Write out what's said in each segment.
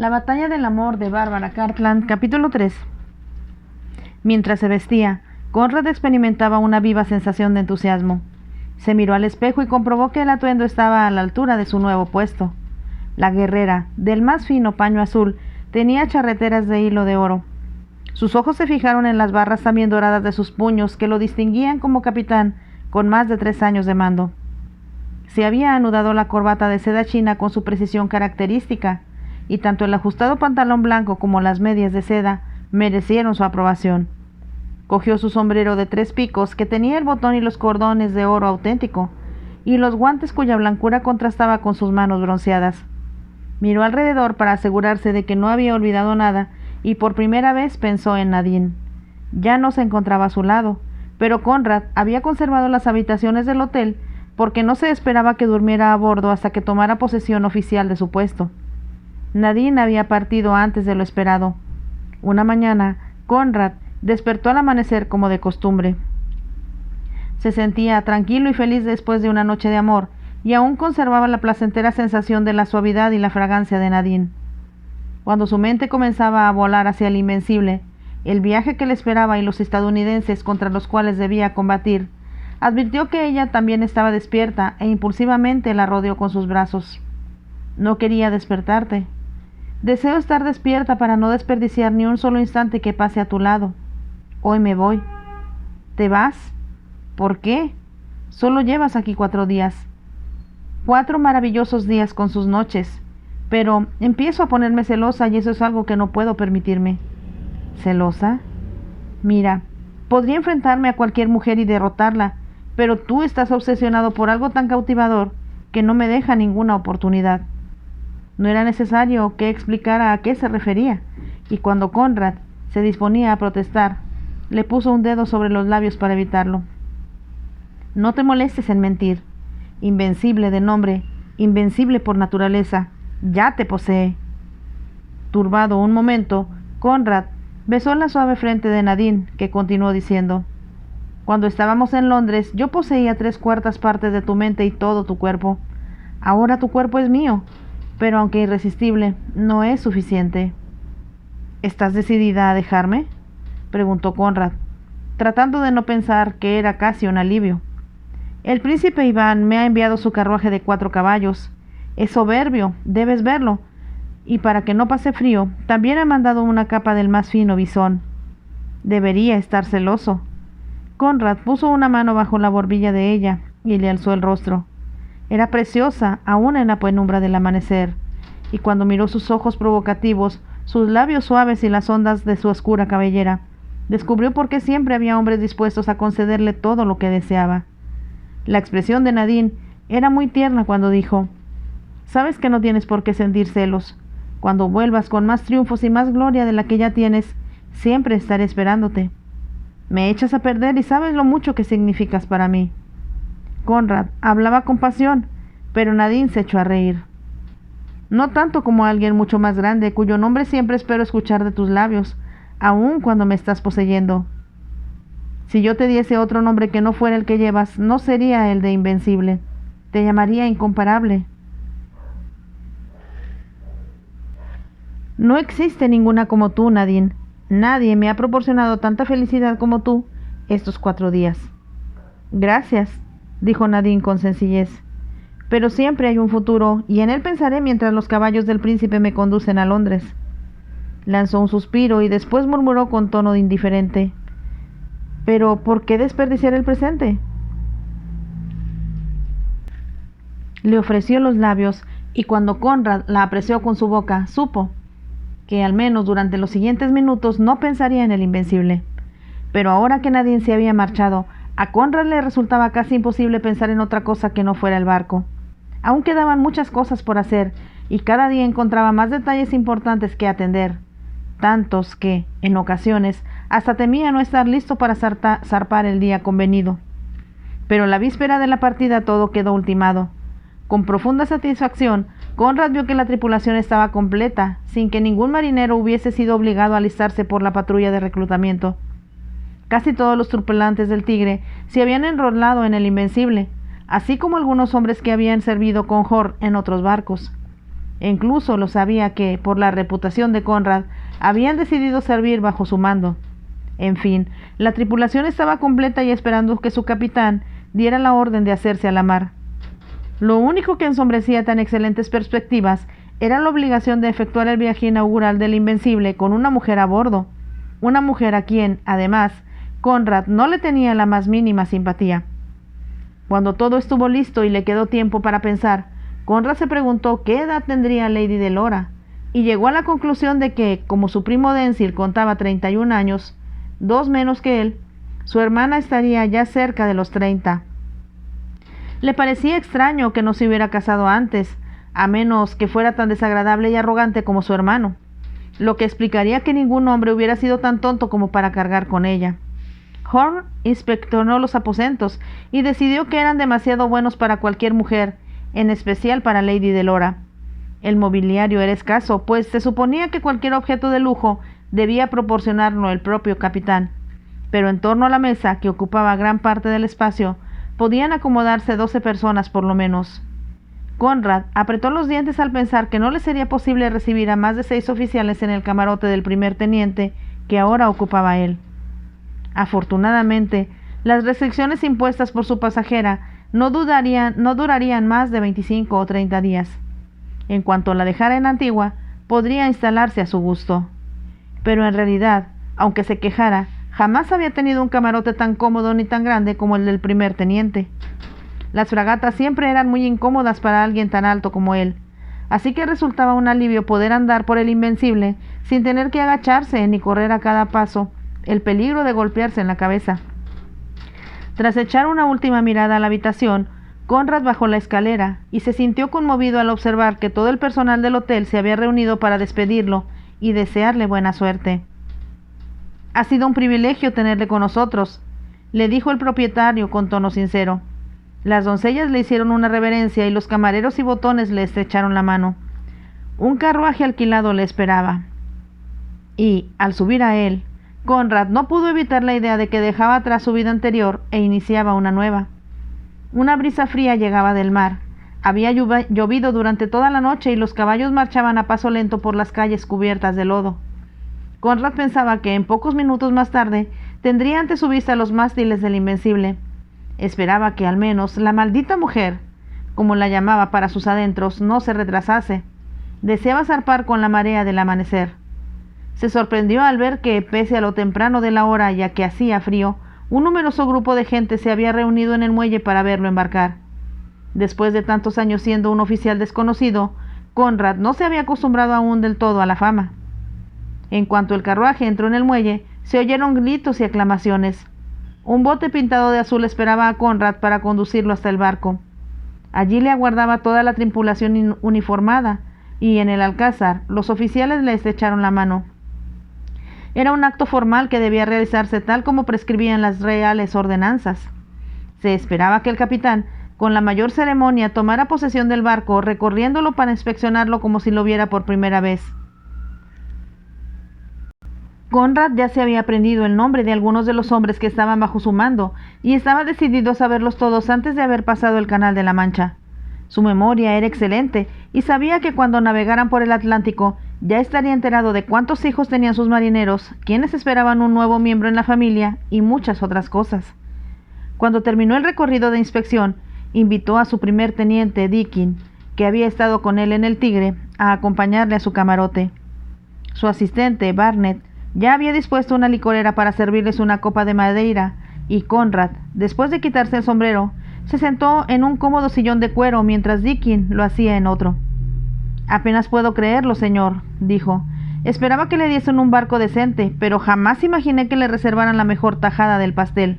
La batalla del amor de Bárbara Cartland, capítulo 3. Mientras se vestía, Conrad experimentaba una viva sensación de entusiasmo. Se miró al espejo y comprobó que el atuendo estaba a la altura de su nuevo puesto. La guerrera, del más fino paño azul, tenía charreteras de hilo de oro. Sus ojos se fijaron en las barras también doradas de sus puños, que lo distinguían como capitán con más de 3 años de mando. Se había anudado la corbata de seda china con su precisión característica, y tanto el ajustado pantalón blanco como las medias de seda merecieron su aprobación. Cogió su sombrero de 3 picos, que tenía el botón y los cordones de oro auténtico, y los guantes cuya blancura contrastaba con sus manos bronceadas. Miró alrededor para asegurarse de que no había olvidado nada, y por primera vez pensó en Nadine. Ya no se encontraba a su lado, pero Conrad había conservado las habitaciones del hotel porque no se esperaba que durmiera a bordo hasta que tomara posesión oficial de su puesto. Nadine había partido antes de lo esperado. Una mañana, Conrad despertó al amanecer como de costumbre. Se sentía tranquilo y feliz después de una noche de amor, y aún conservaba la placentera sensación de la suavidad y la fragancia de Nadine. Cuando su mente comenzaba a volar hacia el invencible, el viaje que le esperaba y los estadounidenses contra los cuales debía combatir, advirtió que ella también estaba despierta e impulsivamente la rodeó con sus brazos. No quería despertarte. Deseo estar despierta para no desperdiciar ni un solo instante que pase a tu lado. Hoy me voy. ¿Te vas? ¿Por qué? Solo llevas aquí 4 días. 4 maravillosos días con sus noches. Pero empiezo a ponerme celosa y eso es algo que no puedo permitirme. ¿Celosa? Mira, podría enfrentarme a cualquier mujer y derrotarla, pero tú estás obsesionado por algo tan cautivador que no me deja ninguna oportunidad. No era necesario que explicara a qué se refería, y cuando Conrad se disponía a protestar, le puso un dedo sobre los labios para evitarlo. No te molestes en mentir. Invencible de nombre, invencible por naturaleza, ya te posee. Turbado un momento, Conrad besó la suave frente de Nadine, que continuó diciendo: Cuando estábamos en Londres, yo poseía 3/4 partes de tu mente y todo tu cuerpo. Ahora tu cuerpo es mío, pero aunque irresistible, no es suficiente. ¿Estás decidida a dejarme?, preguntó Conrad, tratando de no pensar que era casi un alivio. El príncipe Iván me ha enviado su carruaje de 4 caballos. Es soberbio, debes verlo. Y para que no pase frío, también ha mandado una capa del más fino bisón. Debería estar celoso. Conrad puso una mano bajo la barbilla de ella y le alzó el rostro. Era preciosa, aún en la penumbra del amanecer, y cuando miró sus ojos provocativos, sus labios suaves y las ondas de su oscura cabellera, descubrió por qué siempre había hombres dispuestos a concederle todo lo que deseaba. La expresión de Nadine era muy tierna cuando dijo: Sabes que no tienes por qué sentir celos. Cuando vuelvas con más triunfos y más gloria de la que ya tienes, siempre estaré esperándote. Me echas a perder y sabes lo mucho que significas para mí. Conrad hablaba con pasión, pero Nadine se echó a reír. No tanto como alguien mucho más grande, cuyo nombre siempre espero escuchar de tus labios, aun cuando me estás poseyendo. Si yo te diese otro nombre que no fuera el que llevas, no sería el de invencible. Te llamaría incomparable. No existe ninguna como tú, Nadine. Nadie me ha proporcionado tanta felicidad como tú estos 4 días. Gracias, dijo Nadine con sencillez. Pero siempre hay un futuro, y en él pensaré mientras los caballos del príncipe me conducen a Londres. Lanzó un suspiro y después murmuró con tono indiferente: ¿Pero por qué desperdiciar el presente? Le ofreció los labios, y cuando Conrad la apreció con su boca, supo que al menos durante los siguientes minutos no pensaría en el invencible. Pero ahora que Nadine se había marchado, a Conrad le resultaba casi imposible pensar en otra cosa que no fuera el barco. Aún quedaban muchas cosas por hacer, y cada día encontraba más detalles importantes que atender, tantos que, en ocasiones, hasta temía no estar listo para zarpar el día convenido. Pero la víspera de la partida todo quedó ultimado. Con profunda satisfacción, Conrad vio que la tripulación estaba completa, sin que ningún marinero hubiese sido obligado a alistarse por la patrulla de reclutamiento. Casi todos los tripulantes del Tigre se habían enrolado en el Invencible, así como algunos hombres que habían servido con Hoare en otros barcos. e incluso lo sabía que, por la reputación de Conrad, habían decidido servir bajo su mando. En fin, la tripulación estaba completa y esperando que su capitán diera la orden de hacerse a la mar. Lo único que ensombrecía tan excelentes perspectivas era la obligación de efectuar el viaje inaugural del Invencible con una mujer a bordo, una mujer a quien, además, Conrad no le tenía la más mínima simpatía. Cuando todo estuvo listo y le quedó tiempo para pensar, Conrad se preguntó qué edad tendría Lady Delora, y llegó a la conclusión de que, como su primo Denzil contaba 31 años, 2 menos que él, su hermana estaría ya cerca de los 30. Le parecía extraño que no se hubiera casado antes, a menos que fuera tan desagradable y arrogante como su hermano, lo que explicaría que ningún hombre hubiera sido tan tonto como para cargar con ella. Horn inspeccionó los aposentos y decidió que eran demasiado buenos para cualquier mujer, en especial para Lady Delora. El mobiliario era escaso, pues se suponía que cualquier objeto de lujo debía proporcionarlo el propio capitán, pero en torno a la mesa, que ocupaba gran parte del espacio, podían acomodarse 12 personas por lo menos. Conrad apretó los dientes al pensar que no le sería posible recibir a más de 6 oficiales en el camarote del primer teniente que ahora ocupaba él. Afortunadamente, las restricciones impuestas por su pasajera no durarían más de 25 o 30 días. En cuanto la dejara en Antigua, podría instalarse a su gusto. Pero en realidad, aunque se quejara, jamás había tenido un camarote tan cómodo ni tan grande como el del primer teniente. Las fragatas siempre eran muy incómodas para alguien tan alto como él, así que resultaba un alivio poder andar por el Invencible sin tener que agacharse ni correr a cada paso el peligro de golpearse en la cabeza. Tras echar una última mirada a la habitación, Conrad bajó la escalera y se sintió conmovido al observar que todo el personal del hotel se había reunido para despedirlo y desearle buena suerte. «Ha sido un privilegio tenerle con nosotros», le dijo el propietario con tono sincero. Las doncellas le hicieron una reverencia y los camareros y botones le estrecharon la mano. Un carruaje alquilado le esperaba. Y, al subir a él, Conrad no pudo evitar la idea de que dejaba atrás su vida anterior e iniciaba una nueva. Una brisa fría llegaba del mar. Había llovido durante toda la noche y los caballos marchaban a paso lento por las calles cubiertas de lodo. Conrad pensaba que en pocos minutos más tarde tendría ante su vista los mástiles del Invencible. Esperaba que al menos la maldita mujer, como la llamaba para sus adentros, no se retrasase. Deseaba zarpar con la marea del amanecer. Se sorprendió al ver que, pese a lo temprano de la hora y a que hacía frío, un numeroso grupo de gente se había reunido en el muelle para verlo embarcar. Después de tantos años siendo un oficial desconocido, Conrad no se había acostumbrado aún del todo a la fama. En cuanto el carruaje entró en el muelle, se oyeron gritos y aclamaciones. Un bote pintado de azul esperaba a Conrad para conducirlo hasta el barco. Allí le aguardaba toda la tripulación uniformada, y en el alcázar los oficiales le estrecharon la mano. Era un acto formal que debía realizarse tal como prescribían las reales ordenanzas. Se esperaba que el capitán, con la mayor ceremonia, tomara posesión del barco, recorriéndolo para inspeccionarlo como si lo viera por primera vez. Conrad ya se había aprendido el nombre de algunos de los hombres que estaban bajo su mando, y estaba decidido a saberlos todos antes de haber pasado el Canal de la Mancha. Su memoria era excelente, y sabía que cuando navegaran por el Atlántico, ya estaría enterado de cuántos hijos tenían sus marineros, quiénes esperaban un nuevo miembro en la familia, y muchas otras cosas. Cuando terminó el recorrido de inspección, invitó a su primer teniente, Dickin, que había estado con él en el Tigre, a acompañarle a su camarote. Su asistente, Barnett, ya había dispuesto una licorera para servirles una copa de madeira, y Conrad, después de quitarse el sombrero, se sentó en un cómodo sillón de cuero mientras Dickin lo hacía en otro. «Apenas puedo creerlo, señor», dijo. «Esperaba que le diesen un barco decente, pero jamás imaginé que le reservaran la mejor tajada del pastel».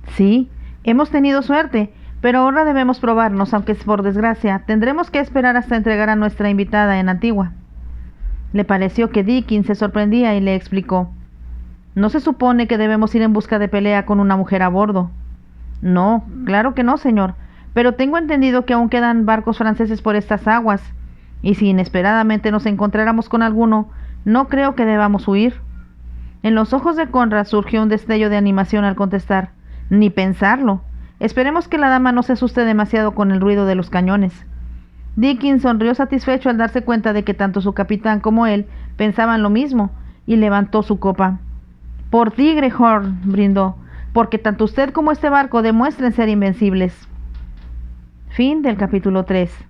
«Sí, hemos tenido suerte, pero ahora debemos probarnos, aunque por desgracia tendremos que esperar hasta entregar a nuestra invitada en Antigua». Le pareció que Dickin se sorprendía y le explicó. «¿No se supone que debemos ir en busca de pelea con una mujer a bordo?» «No, claro que no, señor, pero tengo entendido que aún quedan barcos franceses por estas aguas, y si inesperadamente nos encontráramos con alguno, no creo que debamos huir». En los ojos de Conrad surgió un destello de animación al contestar. «Ni pensarlo. Esperemos que la dama no se asuste demasiado con el ruido de los cañones». Dickens sonrió satisfecho al darse cuenta de que tanto su capitán como él pensaban lo mismo, y levantó su copa. Por ti, Greyhound, brindó, porque tanto usted como este barco demuestren ser invencibles. Fin del capítulo 3.